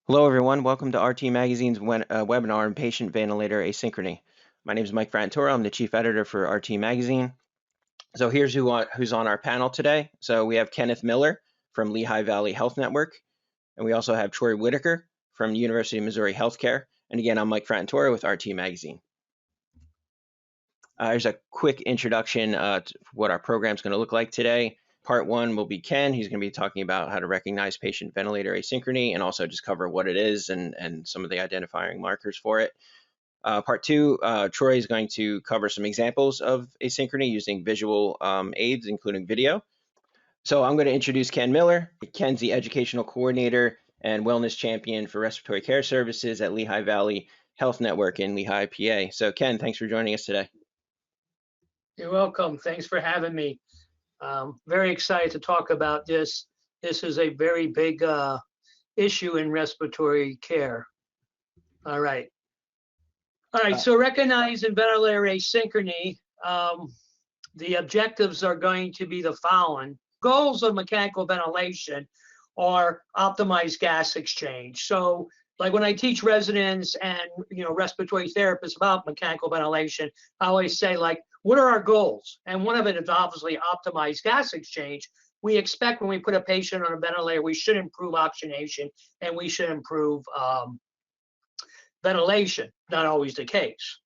Hello, everyone. Welcome to RT Magazine's webinar on patient ventilator asynchrony. My name is Mike Fratantoro. I'm the chief editor for RT Magazine. So here's who's on our panel today. So we have Kenneth Miller from Lehigh Valley Health Network, and we also have Troy Whitaker from University of Missouri Healthcare. And again, I'm Mike Fratantoro with RT Magazine. Here's a quick introduction to what our program is going to look like today. Part one will be Ken. He's going to be talking about how to recognize patient ventilator asynchrony and also just cover what it is and some of the identifying markers for it. Part two, Troy is going to cover some examples of asynchrony using visual aids, including video. So I'm going to introduce Ken Miller. Ken's the educational coordinator and wellness champion for respiratory care services at Lehigh Valley Health Network in Lehigh, PA. So Ken, thanks for joining us today. You're welcome. Thanks for having me. Very excited to talk about this. This is a very big issue in respiratory care. All right. So recognize and ventilator asynchrony. The objectives are going to be the following. Goals of mechanical ventilation are optimized gas exchange. So like when I teach residents and respiratory therapists about mechanical ventilation, I always say, like, what are our goals? And one of it is obviously optimized gas exchange. We expect when we put a patient on a ventilator, we should improve oxygenation and we should improve ventilation. Not always the case.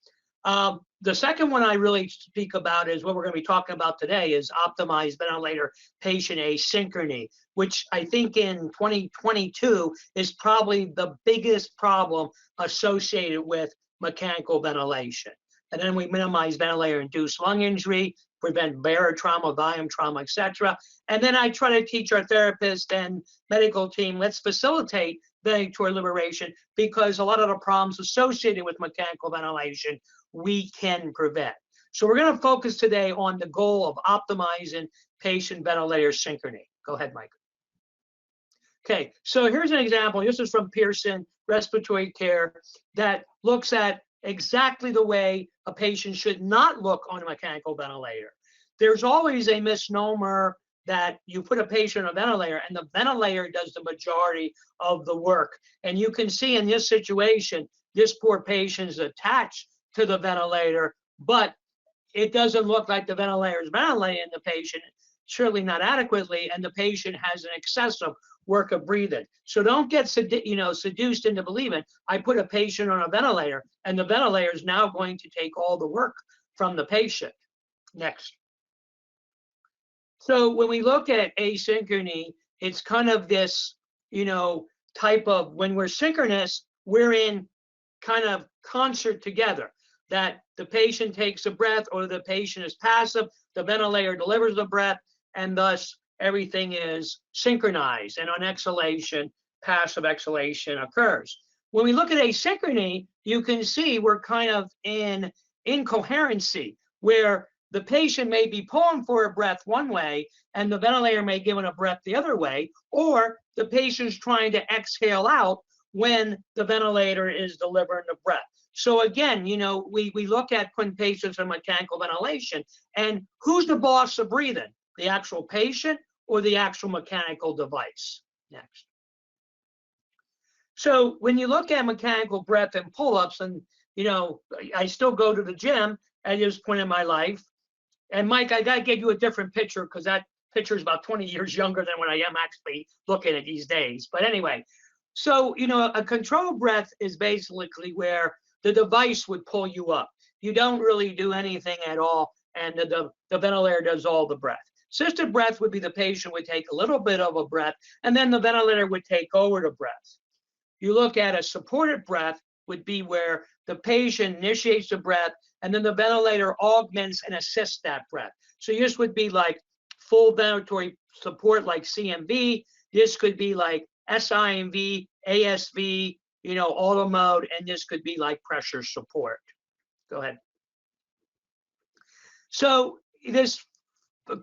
The second one I really speak about is what we're going to be talking about today is optimized ventilator patient asynchrony, which I think in 2022 is probably the biggest problem associated with mechanical ventilation. And then we minimize ventilator-induced lung injury, prevent barotrauma, volume trauma, etc. And then I try to teach our therapists and medical team, let's facilitate ventilatory liberation, because a lot of the problems associated with mechanical ventilation we can prevent. So we're going to focus today on the goal of optimizing patient ventilator synchrony. Go ahead, Mike. Okay, so here's an example. This is from Pearson Respiratory Care that looks at exactly the way a patient should not look on a mechanical ventilator. There's always a misnomer that you put a patient on a ventilator and the ventilator does the majority of the work. And you can see in this situation, this poor patient is attached to the ventilator, but it doesn't look like the ventilator is ventilating the patient, surely not adequately, and the patient has an excessive work of breathing. So don't get seduced into believing I put a patient on a ventilator and the ventilator is now going to take all the work from the patient. Next. So when we look at asynchrony, it's kind of this, type of, when we're synchronous, we're in kind of concert together, that the patient takes a breath or the patient is passive, the ventilator delivers the breath, and thus everything is synchronized. And on exhalation, passive exhalation occurs. When we look at asynchrony, you can see we're kind of in incoherency, where the patient may be pulling for a breath one way and the ventilator may give it a breath the other way, or the patient's trying to exhale out when the ventilator is delivering the breath. So again, we look at putting patients on mechanical ventilation, and who's the boss of breathing? The actual patient or the actual mechanical device? Next. So when you look at mechanical breath and pull-ups, and I still go to the gym at this point in my life. And Mike, I gotta give you a different picture because that picture is about 20 years younger than when I am actually looking at these days. But anyway, so a controlled breath is basically where the device would pull you up. You don't really do anything at all, and the ventilator does all the breath. Assisted breath would be the patient would take a little bit of a breath, and then the ventilator would take over the breath. You look at a supported breath would be where the patient initiates the breath, and then the ventilator augments and assists that breath. So this would be like full ventilatory support, like CMV. This could be like SIMV, ASV, auto mode, and this could be like pressure support. Go ahead. So this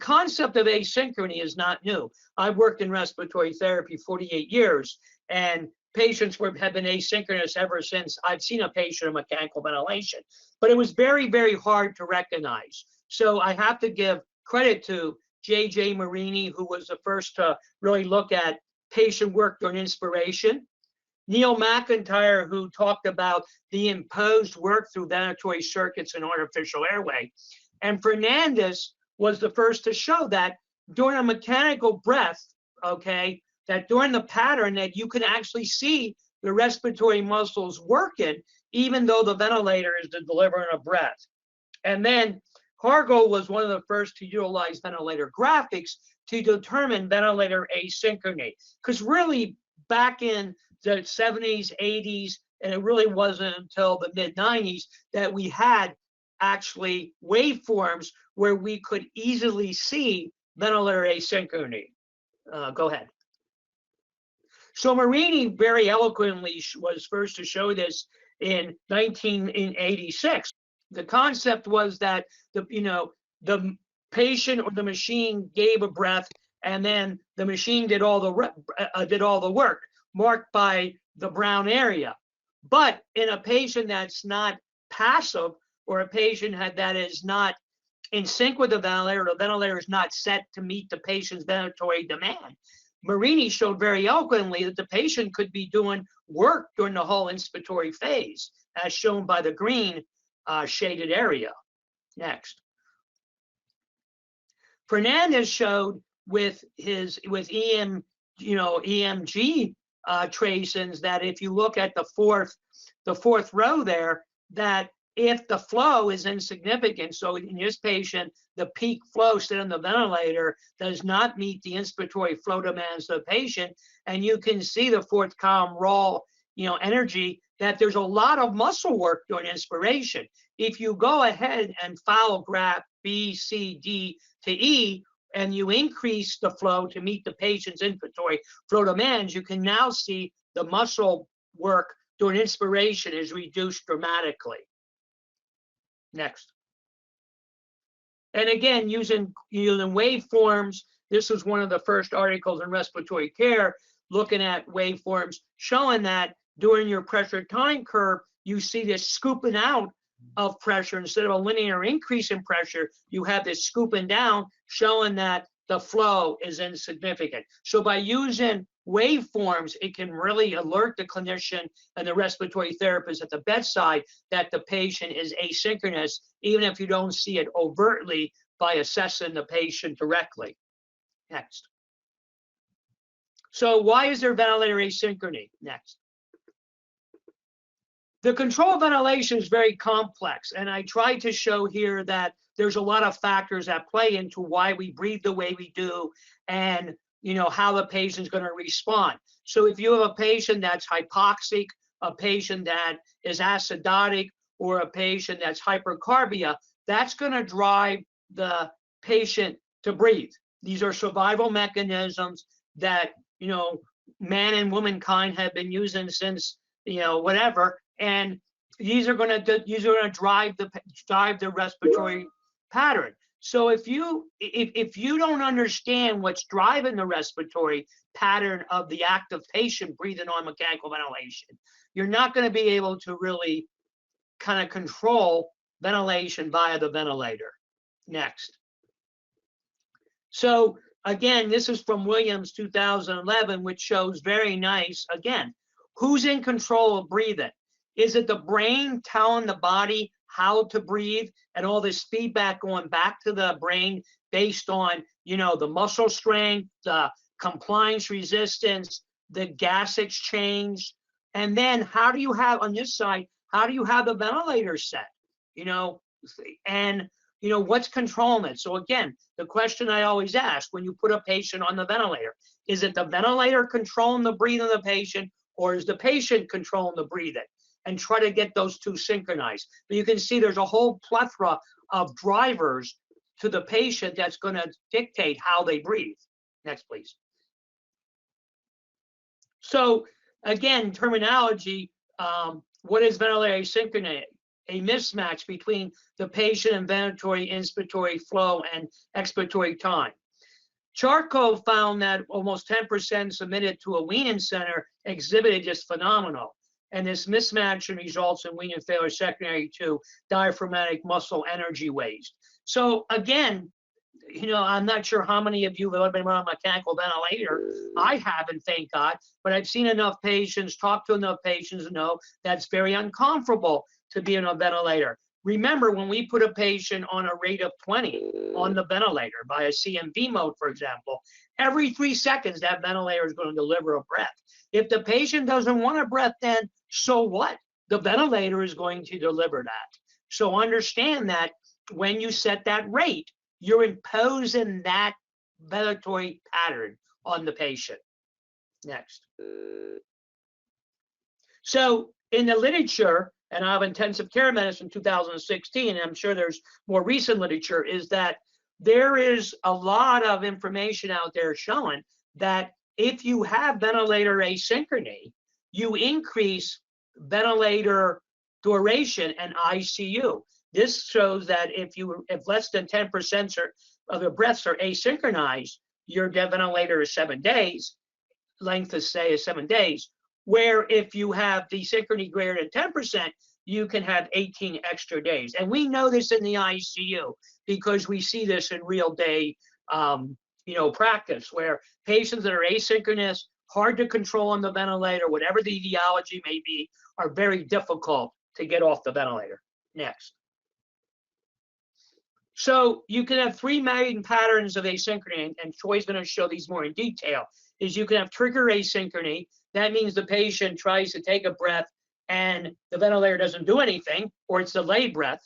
concept of asynchrony is not new. I've worked in respiratory therapy 48 years, and patients have been asynchronous ever since I've seen a patient in mechanical ventilation. But it was very, very hard to recognize. So I have to give credit to J.J. Marini, who was the first to really look at patient work during inspiration. Neil McIntyre, who talked about the imposed work through ventilatory circuits and artificial airway. And Fernandez was the first to show that during a mechanical breath, okay, that during the pattern that you can actually see the respiratory muscles working, even though the ventilator is delivering a breath. And then Hargo was one of the first to utilize ventilator graphics to determine ventilator asynchrony. Because really, back in the 70s, 80s, and it really wasn't until the mid-90s that we had actually waveforms where we could easily see ventilator asynchrony. Go ahead. So Marini very eloquently was first to show this in 1986. The concept was that the patient or the machine gave a breath, and then the machine did all the work, marked by the brown area. But in a patient that's not passive, or a patient that is not in sync with the ventilator is not set to meet the patient's ventilatory demand, Marini showed very eloquently that the patient could be doing work during the whole inspiratory phase, as shown by the green shaded area. Next. Fernandez showed with EMG tracings that if you look at the fourth row there, that if the flow is insignificant, so in this patient, the peak flow sitting on the ventilator does not meet the inspiratory flow demands of the patient, and you can see the fourth column raw, energy, that there's a lot of muscle work during inspiration. If you go ahead and follow graph B, C, D to E, and you increase the flow to meet the patient's inspiratory flow demands, you can now see the muscle work during inspiration is reduced dramatically. Next. And again, using waveforms, this was one of the first articles in respiratory care looking at waveforms showing that during your pressure time curve, you see this scooping out of pressure. Instead of a linear increase in pressure, you have this scooping down showing that the flow is insignificant. So by using waveforms, it can really alert the clinician and the respiratory therapist at the bedside that the patient is asynchronous, even if you don't see it overtly by assessing the patient directly. Next. So why is there ventilator asynchrony? Next. The control of ventilation is very complex, and I tried to show here that there's a lot of factors that play into why we breathe the way we do and how the patient's going to respond. So if you have a patient that's hypoxic, a patient that is acidotic, or a patient that's hypercarbia, that's going to drive the patient to breathe. These are survival mechanisms that man and womankind have been using since whatever, and these are going to drive the respiratory pattern. So if you don't understand what's driving the respiratory pattern of the active patient breathing on mechanical ventilation, you're not going to be able to really kind of control ventilation via the ventilator. Next. So again, this is from Williams 2011, which shows very nice, again, who's in control of breathing? Is it the brain telling the body how to breathe and all this feedback going back to the brain based on, the muscle strength, the compliance resistance, the gas exchange? And then how do you have on this side, how do you have the ventilator set? And what's controlling it? So again, the question I always ask when you put a patient on the ventilator, is it the ventilator controlling the breathing of the patient, or is the patient controlling the breathing? And try to get those two synchronized. But you can see there's a whole plethora of drivers to the patient that's going to dictate how they breathe. Next, please. So again, terminology, what is ventilator asynchrony? A mismatch between the patient and ventilatory, inspiratory flow and expiratory time. Charcot found that almost 10% submitted to a weaning center exhibited just phenomenal. And this mismatch results in weaning failure secondary to diaphragmatic muscle energy waste. So again, I'm not sure how many of you have ever been on a mechanical ventilator. I haven't, thank God, but I've seen enough patients, talked to enough patients to know that's very uncomfortable to be on a ventilator. Remember, when we put a patient on a rate of 20 on the ventilator by a CMV mode, for example, every 3 seconds, that ventilator is going to deliver a breath. If the patient doesn't want a breath, then so what? The ventilator is going to deliver that. So understand that when you set that rate, you're imposing that ventilatory pattern on the patient. Next. So in the literature, and I have intensive care medicine 2016, and I'm sure there's more recent literature, is that there is a lot of information out there showing that if you have ventilator asynchrony, you increase ventilator duration and ICU. This shows that if less than 10% of the breaths are asynchronized, your ventilator is 7 days, length of stay is 7 days, where if you have the synchrony greater than 10%, you can have 18 extra days. And we know this in the ICU because we see this in real day practice, where patients that are asynchronous, hard to control on the ventilator, whatever the etiology may be, are very difficult to get off the ventilator. Next. So you can have 3 main patterns of asynchrony, and Troy's going to show these more in detail. Is you can have trigger asynchrony. That means the patient tries to take a breath and the ventilator doesn't do anything, or it's delayed breath.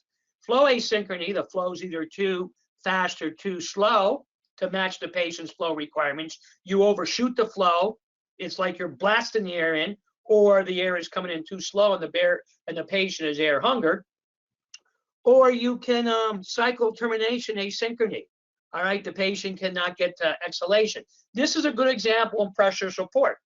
Flow asynchrony, the flow is either too fast or too slow to match the patient's flow requirements. You overshoot the flow. It's like you're blasting the air in, or the air is coming in too slow and the patient is air hungered. Or you can cycle termination asynchrony. All right, the patient cannot get to exhalation. This is a good example in pressure support.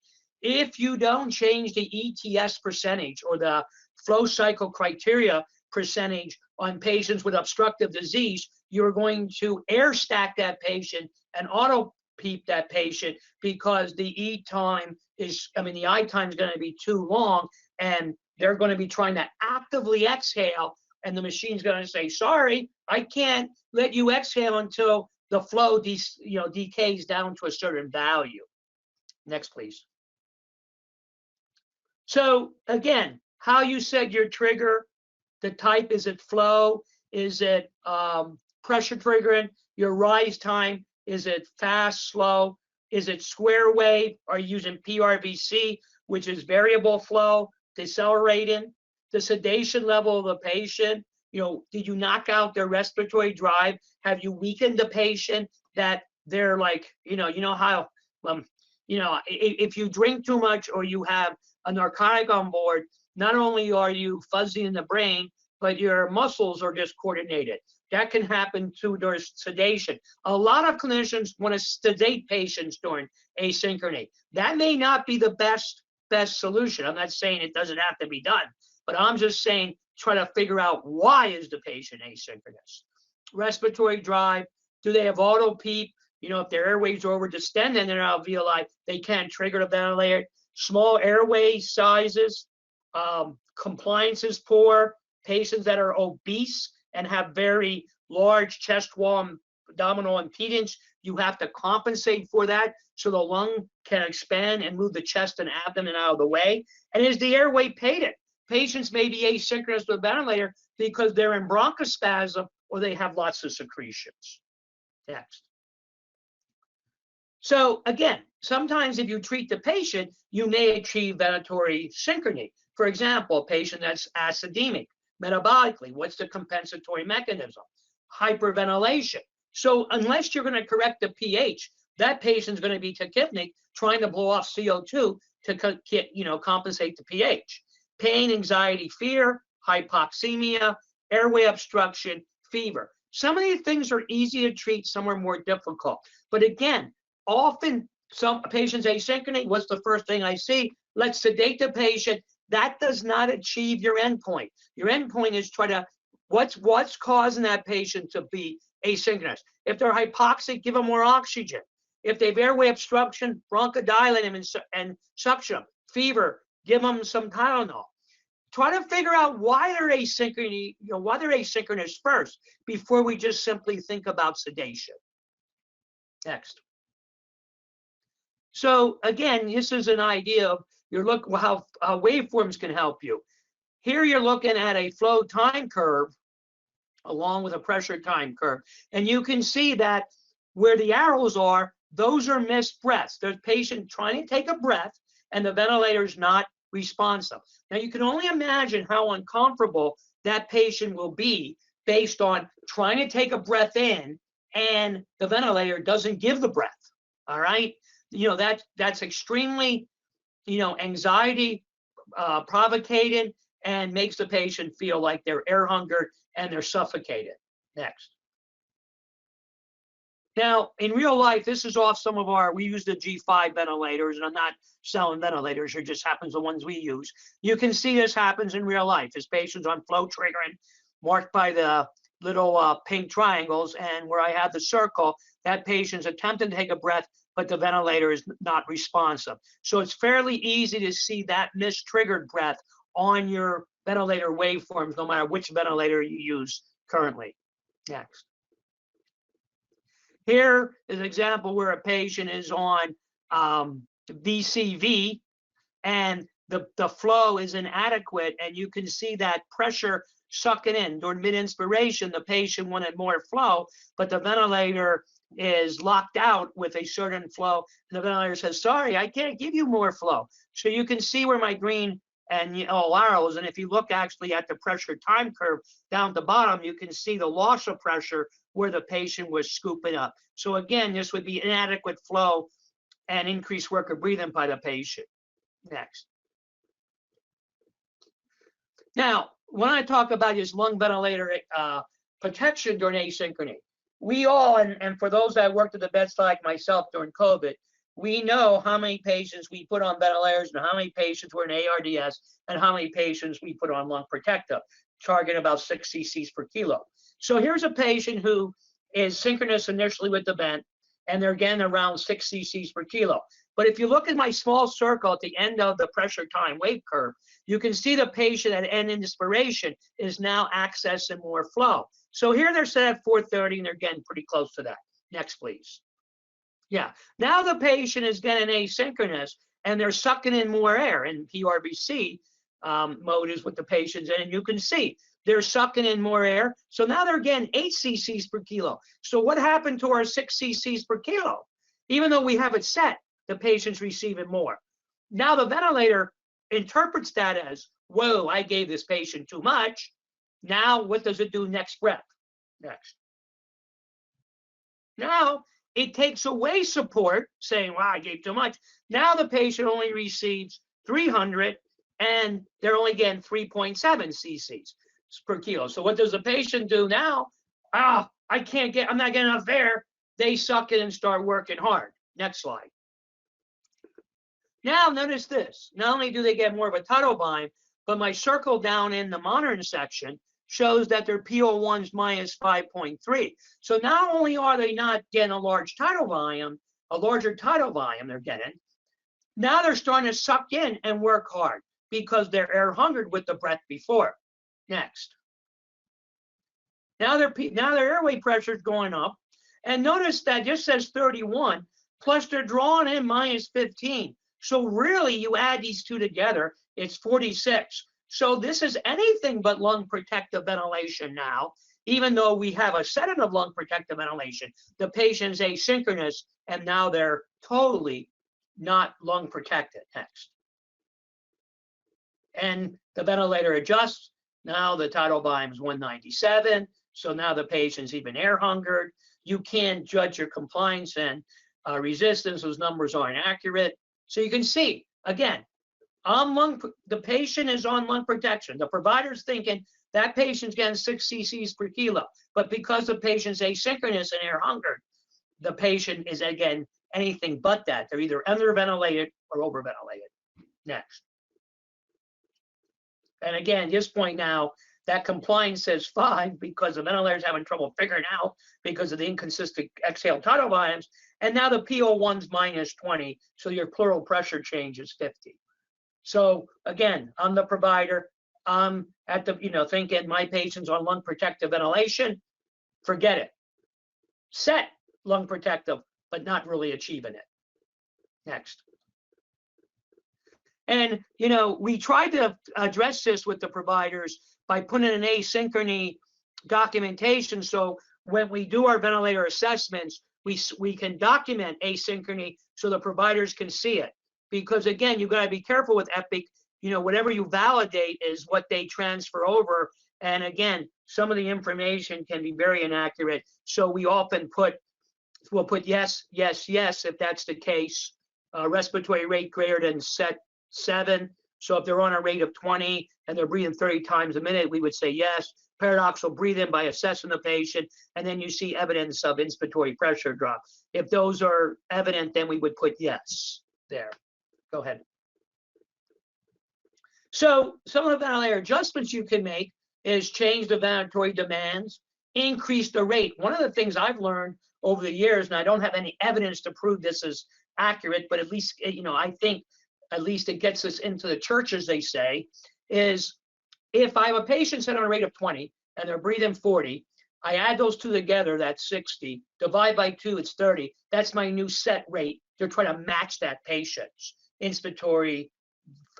If you don't change the ETS percentage or the flow cycle criteria percentage on patients with obstructive disease, you're going to air stack that patient and auto PEEP that patient, because the I time is going to be too long, and they're going to be trying to actively exhale, and the machine's going to say, sorry, I can't let you exhale until the flow decays down to a certain value. Next, please. So again, how you set your trigger, the type, is it flow? Is it pressure triggering? Your rise time, is it fast, slow? Is it square wave? Are you using PRVC, which is variable flow, decelerating? The sedation level of the patient, did you knock out their respiratory drive? Have you weakened the patient that they're like, how, if you drink too much or you have a narcotic on board, not only are you fuzzy in the brain, but your muscles are discoordinated. That can happen too during sedation. A lot of clinicians want to sedate patients during asynchrony. That may not be the best solution. I'm not saying it doesn't have to be done, but I'm just saying try to figure out, why is the patient asynchronous? Respiratory drive, do they have auto PEEP? If their airways are over distended in their alveoli, they can't trigger the ventilator. Small airway sizes, compliance is poor. Patients that are obese and have very large chest wall and abdominal impedance, you have to compensate for that so the lung can expand and move the chest and abdomen out of the way. And is the airway patent? Patients may be asynchronous with a ventilator because they're in bronchospasm or they have lots of secretions. Next. So again, sometimes if you treat the patient, you may achieve ventilatory synchrony. For example, a patient that's acidemic, metabolically, what's the compensatory mechanism? Hyperventilation. So unless you're going to correct the pH, that patient's going to be tachypnic, trying to blow off CO2 to compensate the pH. Pain, anxiety, fear, hypoxemia, airway obstruction, fever. Some of these things are easy to treat, some are more difficult. But again, often some patients asynchrony, what's the first thing I see? Let's sedate the patient. That does not achieve your endpoint. Your endpoint is what's causing that patient to be asynchronous. If they're hypoxic, give them more oxygen. If they have airway obstruction, bronchodilate them and suction them. Fever, give them some Tylenol. Try to figure out why they're asynchronous first, before we just simply think about sedation. Next. So again, this is an idea of how waveforms can help you. Here you're looking at a flow time curve along with a pressure time curve. And you can see that where the arrows are, those are missed breaths. There's a patient trying to take a breath and the ventilator is not responsive. Now you can only imagine how uncomfortable that patient will be based on trying to take a breath in and the ventilator doesn't give the breath. All right. That's extremely, anxiety provocated and makes the patient feel like they're air hungered and they're suffocated. Next. Now, in real life, this is off some of we use the G5 ventilators, and I'm not selling ventilators, it just happens the ones we use. You can see this happens in real life. This patient's on flow triggering, marked by the little pink triangles, and where I have the circle, that patient's attempting to take a breath, but the ventilator is not responsive. So it's fairly easy to see that mistriggered breath on your ventilator waveforms, no matter which ventilator you use currently. Next. Here is an example where a patient is on VCV and the flow is inadequate, and you can see that pressure sucking in. During mid-inspiration, the patient wanted more flow, but the ventilator is locked out with a certain flow, and the ventilator says, sorry, I can't give you more flow. So you can see where my green and yellow arrows, and if you look actually at the pressure time curve down at the bottom, you can see the loss of pressure where the patient was scooping up. So again, this would be inadequate flow and increased work of breathing by the patient. Next. Now, when I talk about this lung ventilator protection during asynchrony, we all, and for those that worked at the bedside like myself during COVID, we know how many patients we put on ventilators and how many patients were in ARDS and how many patients we put on lung protective, targeting about 6 cc's per kilo. So here's a patient who is synchronous initially with the vent, and they're getting around 6 cc's per kilo. But if you look at my small circle at the end of the pressure time wave curve, you can see the patient at end inspiration is now accessing more flow. So here they're set at 430 and they're getting pretty close to that. Next, please. Yeah, now the patient is getting asynchronous and they're sucking in more air, and PRBC mode is what the patient's in, and you can see they're sucking in more air. So now they're getting 8 cc's per kilo. So what happened to our 6 cc's per kilo? Even though we have it set, the patient's receiving more. Now the ventilator interprets that as, whoa, I gave this patient too much. Now what does it do next breath? Next. Now it takes away support, saying, wow, I gave too much. Now the patient only receives 300 and they're only getting 3.7 cc's per kilo. So what does the patient do now? I'm not getting enough air. They suck it and start working hard. Next slide. Now notice this. Not only do they get more of a tidal volume, but my circle down in the monitoring section shows that their PO1's minus 5.3. So not only are they not getting a larger tidal volume they're getting, now they're starting to suck in and work hard because they're air hungered with the breath before. Next. Now their airway pressure is going up, and notice that just says 31, plus they're drawing in minus 15. So really, you add these two together, it's 46. So this is anything but lung protective ventilation now, even though we have a setting of lung protective ventilation. The patient's asynchronous, and now they're totally not lung protected. Next. And the ventilator adjusts. Now the tidal volume is 197. So now the patient's even air hungered. You can't judge your compliance and resistance. Those numbers aren't accurate. So you can see, again, the patient is on lung protection. The provider's thinking that patient's getting 6 cc's per kilo. But because the patient's asynchronous and air hungered, the patient is, again, anything but that. They're either underventilated or overventilated. Next. And again, at this point now, that compliance says 5 because the ventilator's having trouble figuring out because of the inconsistent exhale tidal volumes. And now the PO1's minus 20, so your pleural pressure change is 50. So again, I'm the provider. I'm at the, thinking my patient's on lung protective ventilation. Forget it. Set lung protective but not really achieving it. Next. And, we tried to address this with the providers by putting an asynchrony documentation. So when we do our ventilator assessments, we can document asynchrony so the providers can see it. Because again, you've got to be careful with Epic. Whatever you validate is what they transfer over. And again, some of the information can be very inaccurate. So we often we'll put yes, yes, yes, if that's the case. Respiratory rate greater than set 7. So if they're on a rate of 20 and they're breathing 30 times a minute, we would say yes. Paradoxal breathing by assessing the patient, and then you see evidence of inspiratory pressure drop. If those are evident, then we would put yes there. Go ahead. So some of the ventilator adjustments you can make is change the ventilatory demands, increase the rate. One of the things I've learned over the years, and I don't have any evidence to prove this is accurate, but at least, I think at least it gets us into the church, as they say, is if I have a patient set on a rate of 20 and they're breathing 40, I add those two together, that's 60. Divide by 2, it's 30. That's my new set rate. They're trying to match that patient's inspiratory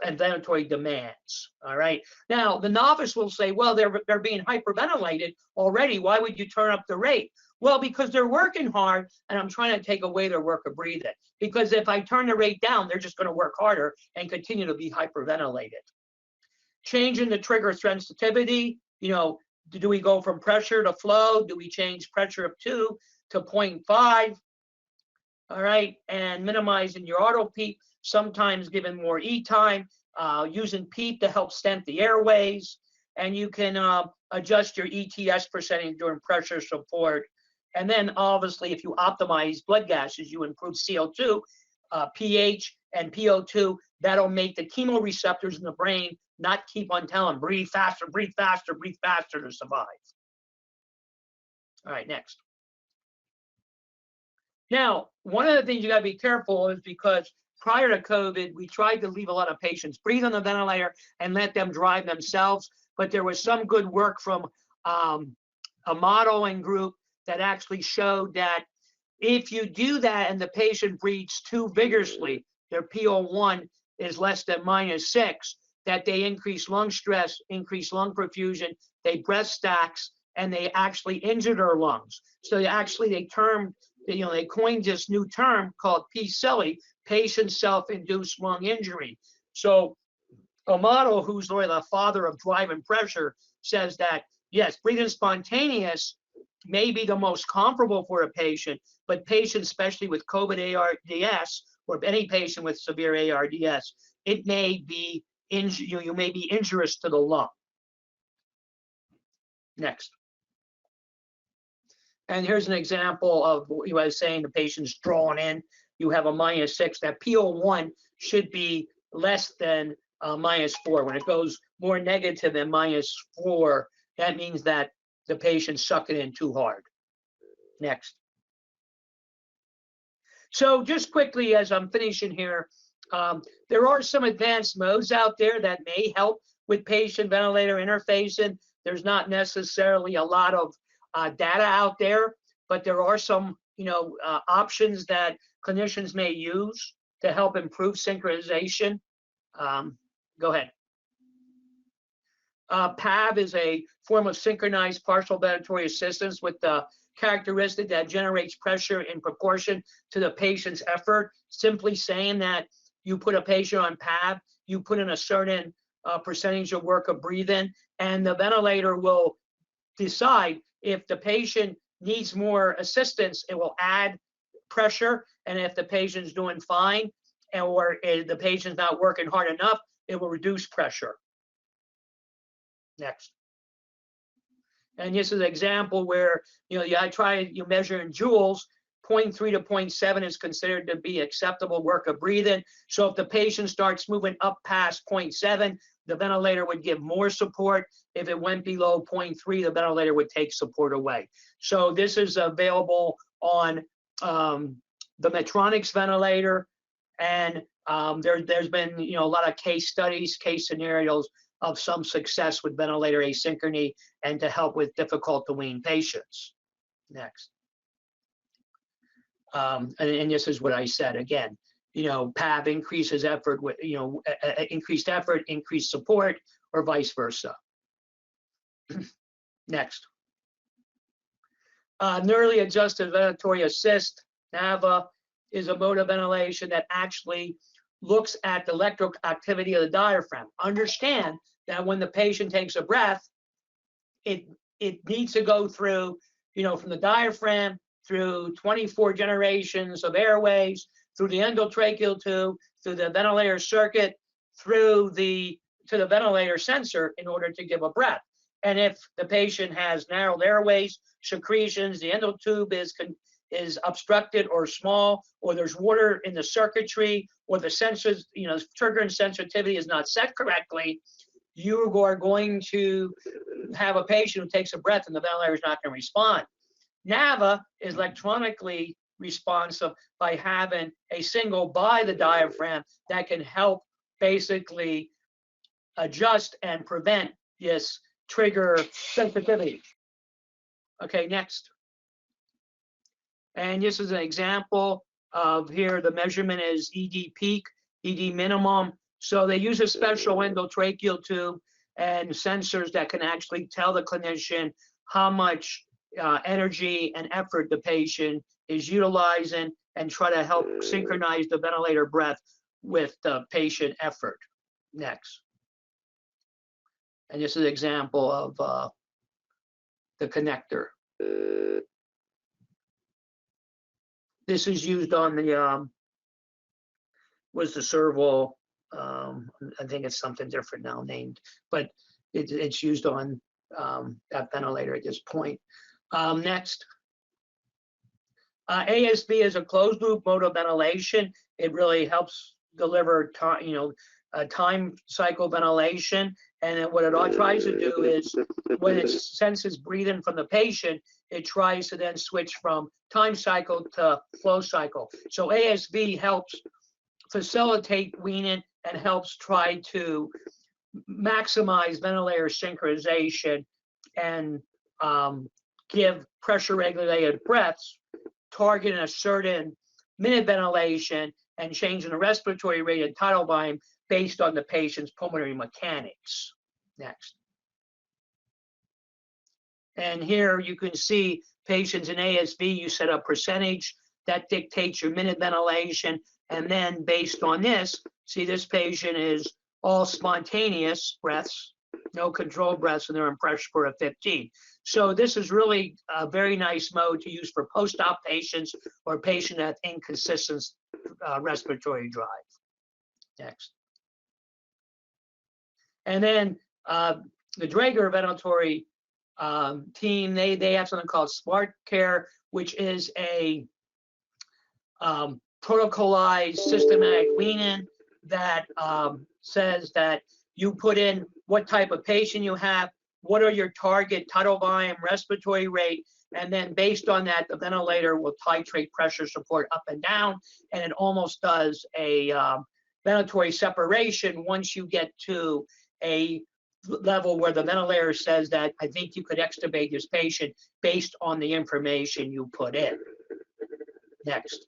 and ventilatory demands. All right. Now, the novice will say, well, they're being hyperventilated already. Why would you turn up the rate? Well, because they're working hard and I'm trying to take away their work of breathing. Because if I turn the rate down, they're just going to work harder and continue to be hyperventilated. Changing the trigger sensitivity, do we go from pressure to flow? Do we change pressure of 2 to 0.5? All right, and minimizing your auto PEEP, sometimes giving more E time, using PEEP to help stent the airways, and you can adjust your ETS percentage during pressure support. And then obviously, if you optimize blood gases, you improve CO2, pH, and PO2. That'll make the chemoreceptors in the brain not keep on telling, breathe faster, breathe faster, breathe faster to survive. All right, next. Now, one of the things you got to be careful is because prior to COVID, we tried to leave a lot of patients breathe on the ventilator and let them drive themselves. But there was some good work from a modeling group that actually showed that if you do that and the patient breathes too vigorously, their PO1 is less than -6, that they increase lung stress, increase lung perfusion, they breath stacks, and they actually injure their lungs. So they termed, they coined this new term called PSELI, patient self-induced lung injury. So a model who's really the father of driving pressure says that, yes, breathing spontaneous may be the most comparable for a patient, but patients, especially with COVID ARDS, or any patient with severe ARDS, it may be you may be injurious to the lung. Next. And here's an example of what I was saying, the patient's drawn in. You have a -6. That PO1 should be less than -4. When it goes more negative than -4, that means that the patient's sucking in too hard. Next. So just quickly, as I'm finishing here, there are some advanced modes out there that may help with patient-ventilator interfacing. There's not necessarily a lot of data out there, but there are some, options that clinicians may use to help improve synchronization. Go ahead. PAV is a form of synchronized partial ventilatory assistance with the characteristic that generates pressure in proportion to the patient's effort. Simply saying that you put a patient on PAV, you put in a certain percentage of work of breathing, and the ventilator will decide if the patient needs more assistance, it will add pressure, and if the patient's doing fine, or if the patient's not working hard enough, it will reduce pressure. Next. And this is an example where, you measure in joules, 0.3 to 0.7 is considered to be acceptable work of breathing. So if the patient starts moving up past 0.7, the ventilator would give more support. If it went below 0.3, the ventilator would take support away. So this is available on the Medtronic's ventilator, and there's been a lot of case studies, case scenarios of some success with ventilator asynchrony and to help with difficult to wean patients. Next. And this is what I said again. PAV increases effort with increased effort, increased support, or vice versa. Next. Neurally adjusted ventilatory assist, NAVA, is a mode of ventilation that actually looks at the electrical activity of the diaphragm. Understand that when the patient takes a breath, it needs to go through, from the diaphragm through 24 generations of airways, through the endotracheal tube, through the ventilator circuit, to the ventilator sensor in order to give a breath. And if the patient has narrowed airways, secretions, the endotube is obstructed or small, or there's water in the circuitry, or the sensors, trigger and sensitivity is not set correctly, you are going to have a patient who takes a breath and the ventilator is not going to respond. NAVA is electronically responsive by having a signal by the diaphragm that can help basically adjust and prevent this trigger sensitivity. Okay, next. And this is an example of here, the measurement is ED peak, ED minimum. So they use a special endotracheal tube and sensors that can actually tell the clinician how much energy and effort the patient is utilizing and try to help synchronize the ventilator breath with the patient effort. Next. And this is an example of the connector. This is used on the, was the serval, I think it's something different now named, but it's used on that ventilator at this point. Next. ASV is a closed loop mode of ventilation. It really helps deliver time cycle ventilation. And then what it all tries to do is when it senses breathing from the patient, it tries to then switch from time cycle to flow cycle. So ASV helps facilitate weaning and helps try to maximize ventilator synchronization and give pressure regulated breaths, targeting a certain minute ventilation and changing the respiratory rate and tidal volume based on the patient's pulmonary mechanics. Next. And here you can see patients in ASV, you set a percentage that dictates your minute ventilation. And then based on this, see this patient is all spontaneous breaths, no controlled breaths, and they're in pressure for a 15. So this is really a very nice mode to use for post-op patients or patient that inconsistent respiratory drive. Next. And then the Draeger ventilatory team, they have something called Smart Care, which is a protocolized systematic weaning that says that you put in what type of patient you have, what are your target tidal volume, respiratory rate, and then based on that, the ventilator will titrate pressure support up and down, and it almost does a ventilatory separation once you get to a level where the ventilator says that I think you could extubate this patient based on the information you put in. Next.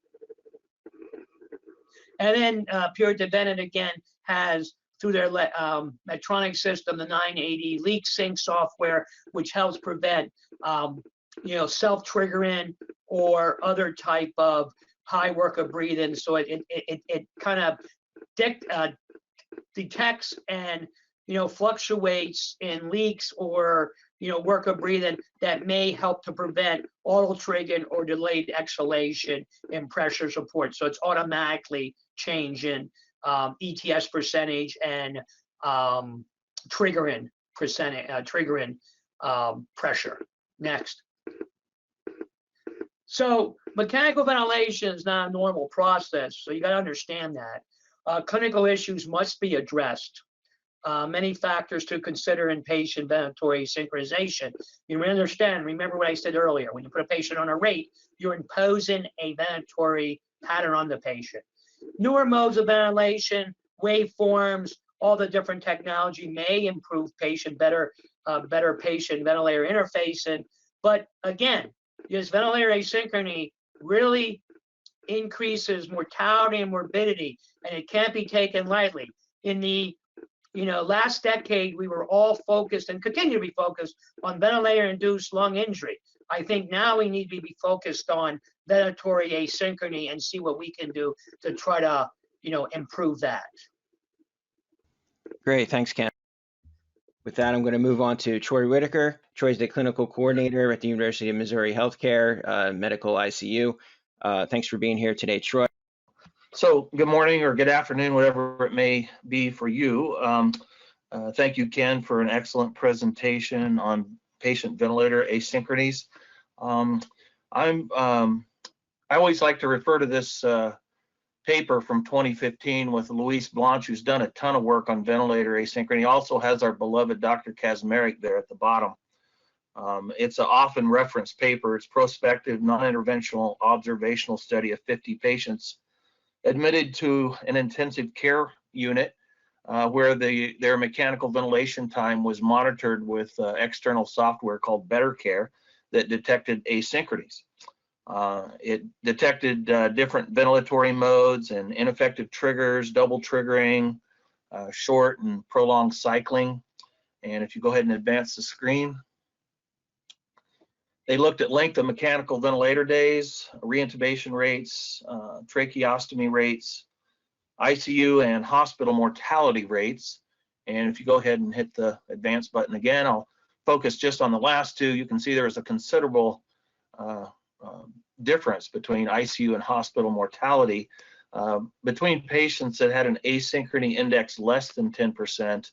And then Puritan Bennett again has, through their Medtronic system, the 980 leak sync software, which helps prevent self-triggering or other type of high work of breathing. So it kind of detects and fluctuates in leaks or work of breathing that may help to prevent auto triggering or delayed exhalation in pressure support. So it's automatically changing ETS percentage and triggering pressure. Next. So mechanical ventilation is not a normal process, so you got to understand that. Clinical issues must be addressed. Many factors to consider in patient ventilatory synchronization. You understand, remember what I said earlier, when you put a patient on a rate, you're imposing a ventilatory pattern on the patient. Newer modes of ventilation, waveforms, all the different technology may improve better patient ventilator interfacing. But again, this ventilator asynchrony really increases mortality and morbidity, and it can't be taken lightly. In the last decade, we were all focused and continue to be focused on ventilator-induced lung injury. I think now we need to be focused on ventilatory asynchrony and see what we can do to try to, improve that. Great, thanks, Ken. With that, I'm going to move on to Troy Whitaker. Troy's the clinical coordinator at the University of Missouri Healthcare Medical ICU. Thanks for being here today, Troy. So good morning or good afternoon, whatever it may be for you. Thank you, Ken, for an excellent presentation on patient ventilator asynchronies. I always like to refer to this paper from 2015 with Luis Blanch, who's done a ton of work on ventilator asynchrony. Also has our beloved Dr. Kazmarek there at the bottom. It's an often referenced paper. It's prospective, non-interventional, observational study of 50 patients admitted to an intensive care unit where their mechanical ventilation time was monitored with external software called Better Care that detected asynchronies. It detected different ventilatory modes and ineffective triggers, double triggering, short and prolonged cycling. And if you go ahead and advance the screen, they looked at length of mechanical ventilator days, reintubation rates, tracheostomy rates, ICU and hospital mortality rates. And if you go ahead and hit the advance button again, I'll focus just on the last two. You can see there is a considerable difference between ICU and hospital mortality between patients that had an asynchrony index less than 10%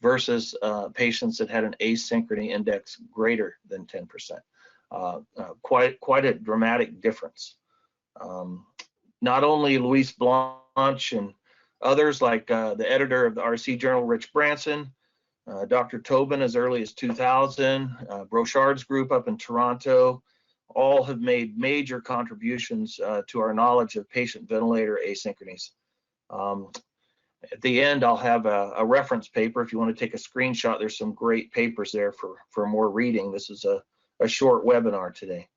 versus patients that had an asynchrony index greater than 10%. Quite a dramatic difference. Not only Luis Blanch and others like the editor of the RC Journal, Rich Branson, Dr. Tobin as early as 2000, Brochard's group up in Toronto, all have made major contributions to our knowledge of patient ventilator asynchronies. At the end, I'll have a reference paper. If you want to take a screenshot, there's some great papers there for more reading. This is a short webinar today.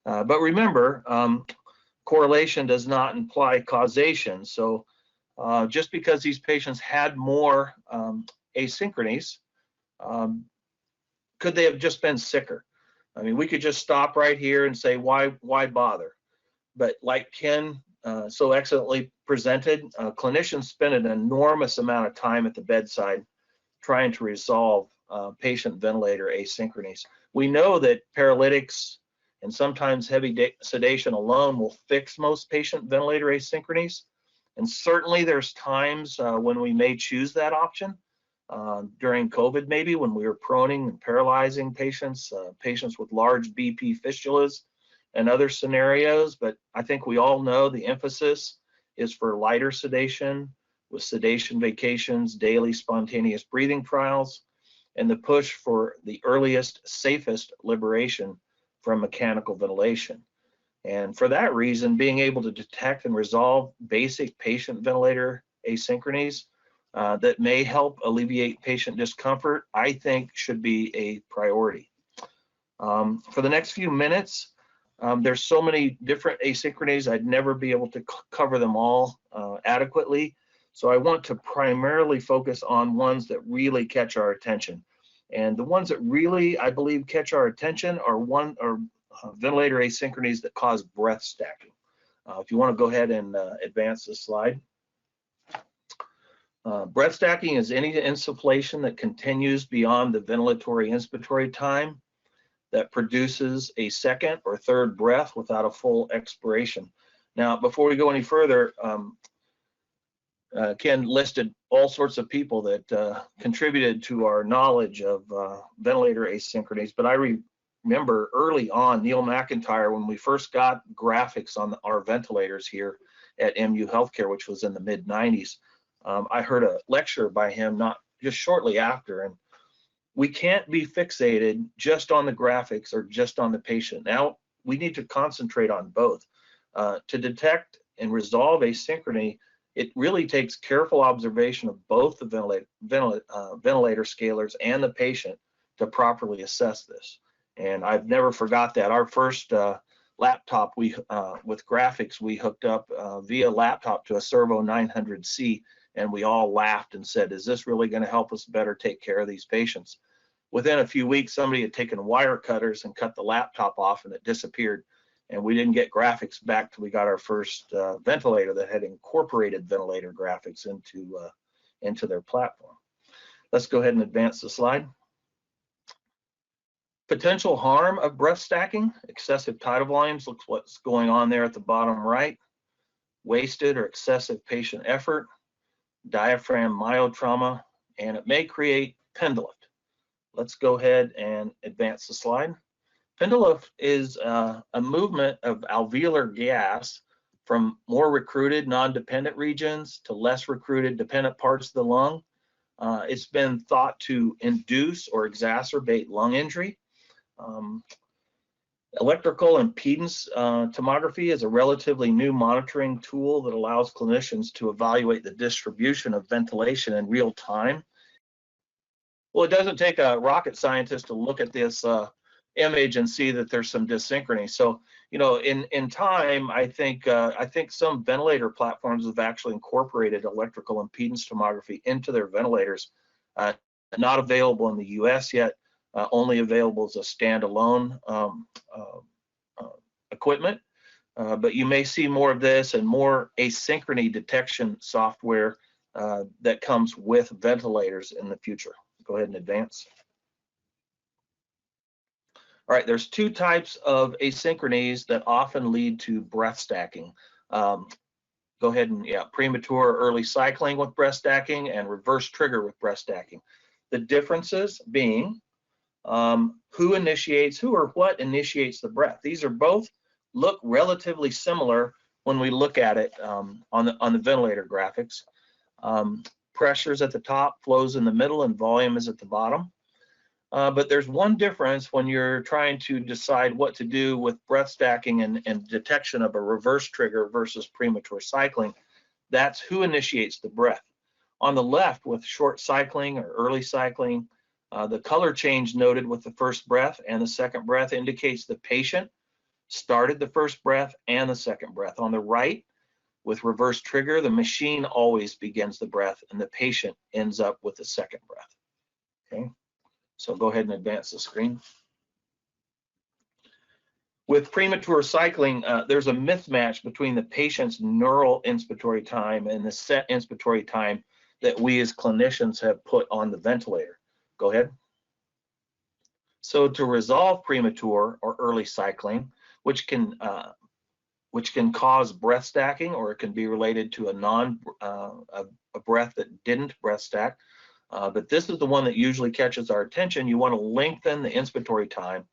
But remember, correlation does not imply causation. So just because these patients had more asynchronies, could they have just been sicker? I mean, we could just stop right here and say, why bother? But like Ken so excellently presented, clinicians spend an enormous amount of time at the bedside trying to resolve patient ventilator asynchronies. We know that paralytics and sometimes heavy sedation alone will fix most patient ventilator asynchronies. And certainly there's times when we may choose that option. During COVID, maybe when we were proning and paralyzing patients, patients with large BP fistulas and other scenarios. But I think we all know the emphasis is for lighter sedation with sedation vacations, daily spontaneous breathing trials, and the push for the earliest, safest liberation from mechanical ventilation. And for that reason, being able to detect and resolve basic patient ventilator asynchronies that may help alleviate patient discomfort, I think should be a priority. For the next few minutes, there's so many different asynchronies, I'd never be able to cover them all adequately. So I want to primarily focus on ones that really catch our attention. And the ones that really, I believe, catch our attention are ventilator asynchronies that cause breath stacking. If you want to go ahead and advance the slide. Breath stacking is any insufflation that continues beyond the ventilatory inspiratory time that produces a second or third breath without a full expiration. Now, before we go any further, Ken listed all sorts of people that contributed to our knowledge of ventilator asynchronies, but I remember early on, Neil McIntyre, when we first got graphics on our ventilators here at MU Healthcare, which was in the mid-90s, I heard a lecture by him not just shortly after, and we can't be fixated just on the graphics or just on the patient. Now we need to concentrate on both. To detect and resolve asynchrony, it really takes careful observation of both the ventilator scalars and the patient to properly assess this. And I've never forgot that. Our first laptop with graphics we hooked up via laptop to a Servo 900C, and we all laughed and said, is this really going to help us better take care of these patients? Within a few weeks, somebody had taken wire cutters and cut the laptop off, and it disappeared. And we didn't get graphics back till we got our first ventilator that had incorporated ventilator graphics into their platform. Let's go ahead and advance the slide. Potential harm of breath stacking: excessive tidal volumes. Look what's going on there at the bottom right. Wasted or excessive patient effort, diaphragm myotrauma, and it may create pendulift. Let's go ahead and advance the slide. Pendulift is a movement of alveolar gas from more recruited non-dependent regions to less recruited dependent parts of the lung. It's been thought to induce or exacerbate lung injury. Electrical impedance tomography is a relatively new monitoring tool that allows clinicians to evaluate the distribution of ventilation in real time. Well, it doesn't take a rocket scientist to look at this image and see that there's some dyssynchrony. So, you know, in time, I think some ventilator platforms have actually incorporated electrical impedance tomography into their ventilators. Not available in the U.S. yet. Only available as a standalone equipment, but you may see more of this and more asynchrony detection software that comes with ventilators in the future. Go ahead and advance. All right, there's two types of asynchronies that often lead to breath stacking. Go ahead and, premature or early cycling with breath stacking and reverse trigger with breath stacking. The differences being who initiates, who or what initiates the breath. These are both look relatively similar when we look at it on the ventilator graphics. Pressure's at the top, flows in the middle, and volume is at the bottom. But there's one difference when you're trying to decide what to do with breath stacking and detection of a reverse trigger versus premature cycling. That's who initiates the breath. On the left, with short cycling or early cycling, the color change noted with the first breath and the second breath indicates the patient started the first breath and the second breath. On the right, with reverse trigger, the machine always begins the breath and the patient ends up with the second breath. Okay, so go ahead and advance the screen. With premature cycling, there's a mismatch between the patient's neural inspiratory time and the set inspiratory time that we as clinicians have put on the ventilator. Go ahead. So to resolve premature or early cycling, which can cause breath stacking, or it can be related to a breath that didn't breath stack, but this is the one that usually catches our attention. You want to lengthen the inspiratory time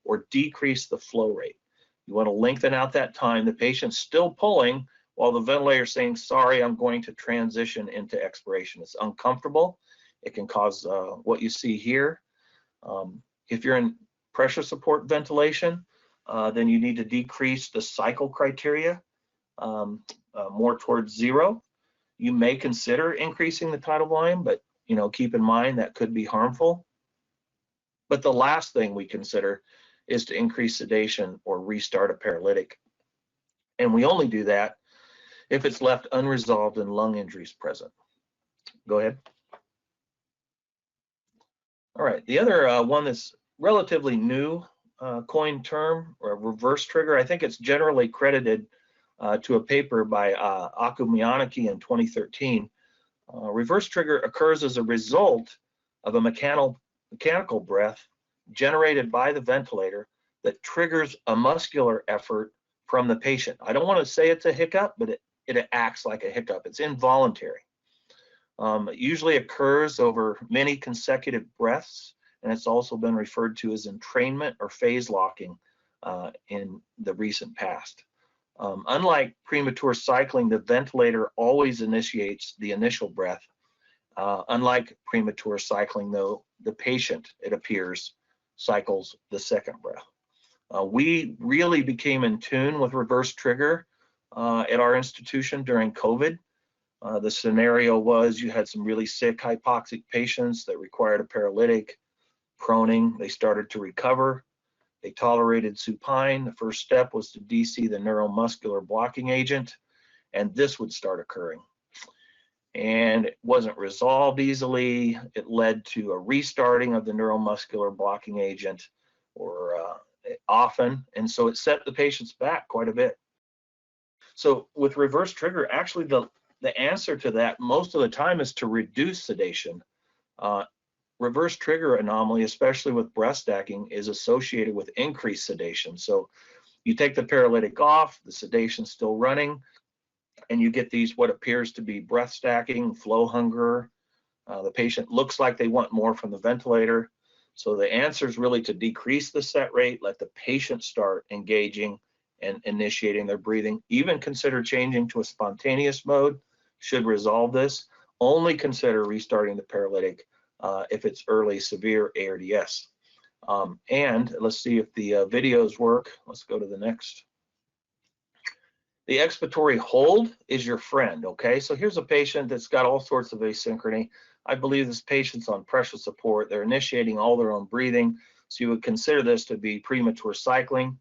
or decrease the flow rate. You want to lengthen out that time. The patient's still pulling while the ventilator is saying, sorry, I'm going to transition into expiration. It's uncomfortable. It can cause what you see here. If you're in pressure support ventilation, then you need to decrease the cycle criteria more towards 0. You may consider increasing the tidal volume, but keep in mind that could be harmful. But the last thing we consider is to increase sedation or restart a paralytic. And we only do that if it's left unresolved and lung injuries present. Go ahead. All right, the other one that's relatively new coined term, or reverse trigger, I think it's generally credited to a paper by Akumiyanaki in 2013. Reverse trigger occurs as a result of a mechanical breath generated by the ventilator that triggers a muscular effort from the patient. I don't want to say it's a hiccup, but it acts like a hiccup. It's involuntary. It usually occurs over many consecutive breaths, and it's also been referred to as entrainment or phase locking in the recent past. Unlike premature cycling, the ventilator always initiates the initial breath. Unlike premature cycling, though, the patient, it appears, cycles the second breath. We really became in tune with reverse trigger at our institution during COVID. The scenario was you had some really sick hypoxic patients that required a paralytic, proning. They started to recover. They tolerated supine. The first step was to DC the neuromuscular blocking agent, and this would start occurring. And it wasn't resolved easily. It led to a restarting of the neuromuscular blocking agent, or often, and so it set the patients back quite a bit. So with reverse trigger, actually the answer to that most of the time is to reduce sedation. Reverse trigger anomaly, especially with breath stacking, is associated with increased sedation. So you take the paralytic off, the sedation's still running, and you get these what appears to be breath stacking, flow hunger. The patient looks like they want more from the ventilator. So the answer is really to decrease the set rate, let the patient start engaging and initiating their breathing. Even consider changing to a spontaneous mode should resolve this. Only consider restarting the paralytic if it's early severe ARDS. And let's see if the videos work. Let's go to the next. The expiratory hold is your friend, okay? So here's a patient that's got all sorts of asynchrony. I believe this patient's on pressure support. They're initiating all their own breathing. So you would consider this to be premature cycling.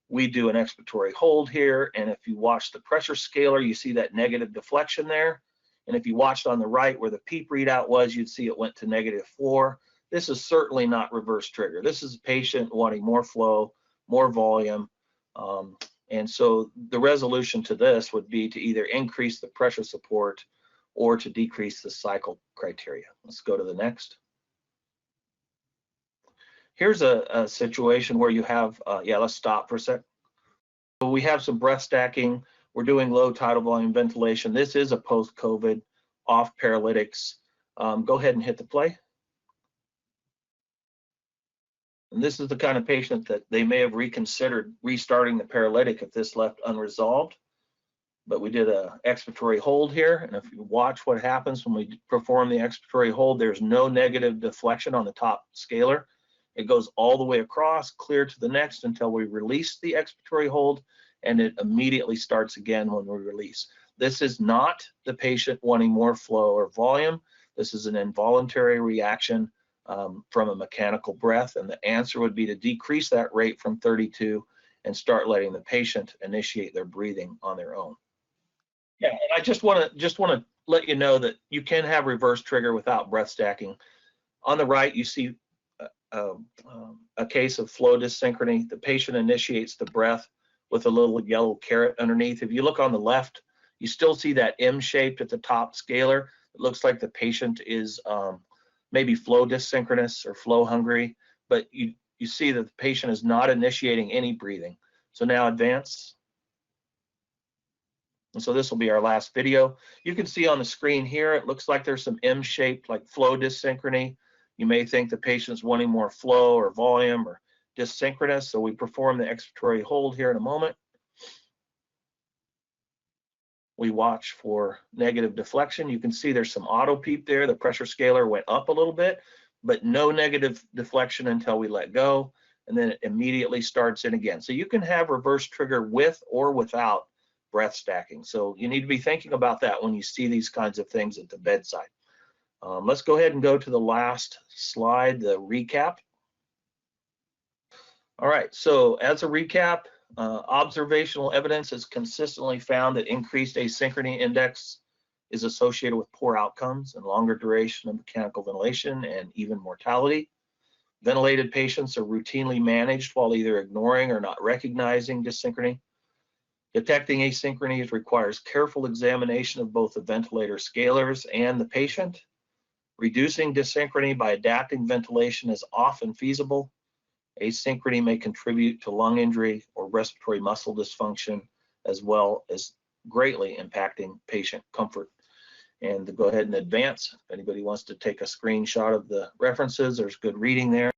We do an expiratory hold here. And if you watch the pressure scaler, you see that negative deflection there. And if you watched on the right where the PEEP readout was, you'd see it went to -4. This is certainly not reverse trigger. This is a patient wanting more flow, more volume. And so the resolution to this would be to either increase the pressure support or to decrease the cycle criteria. Let's go to the next. Here's a situation where you have, let's stop for a sec. So we have some breath stacking. We're doing low tidal volume ventilation. This is a post-COVID off paralytics. Go ahead and hit the play. And this is the kind of patient that they may have reconsidered restarting the paralytic if this left unresolved. But we did a expiratory hold here. And if you watch what happens when we perform the expiratory hold, there's no negative deflection on the top scaler. It goes all the way across, clear to the next until we release the expiratory hold, and it immediately starts again when we release. This is not the patient wanting more flow or volume. This is an involuntary reaction from a mechanical breath, and the answer would be to decrease that rate from 32 and start letting the patient initiate their breathing on their own. Yeah, and I just want to let you know that you can have reverse trigger without breath stacking. On the right, you see a case of flow dyssynchrony. The patient initiates the breath with a little yellow caret underneath. If you look on the left, you still see that M-shaped at the top scaler. It looks like the patient is maybe flow dysynchronous or flow hungry, but you see that the patient is not initiating any breathing. So now advance. And so this will be our last video. You can see on the screen here, it looks like there's some M-shaped like flow dyssynchrony. You may think the patient's wanting more flow or volume or dysynchronous. So we perform the expiratory hold here in a moment. We watch for negative deflection. You can see there's some auto PEEP there. The pressure scaler went up a little bit, but no negative deflection until we let go. And then it immediately starts in again. So you can have reverse trigger with or without breath stacking. So you need to be thinking about that when you see these kinds of things at the bedside. Let's go ahead and go to the last slide, the recap. All right, so as a recap, observational evidence has consistently found that increased asynchrony index is associated with poor outcomes and longer duration of mechanical ventilation and even mortality. Ventilated patients are routinely managed while either ignoring or not recognizing dyssynchrony. Detecting asynchronies requires careful examination of both the ventilator scalers and the patient. Reducing dyssynchrony by adapting ventilation is often feasible. Asynchrony may contribute to lung injury or respiratory muscle dysfunction, as well as greatly impacting patient comfort. And to go ahead and advance, if anybody wants to take a screenshot of the references, there's good reading there.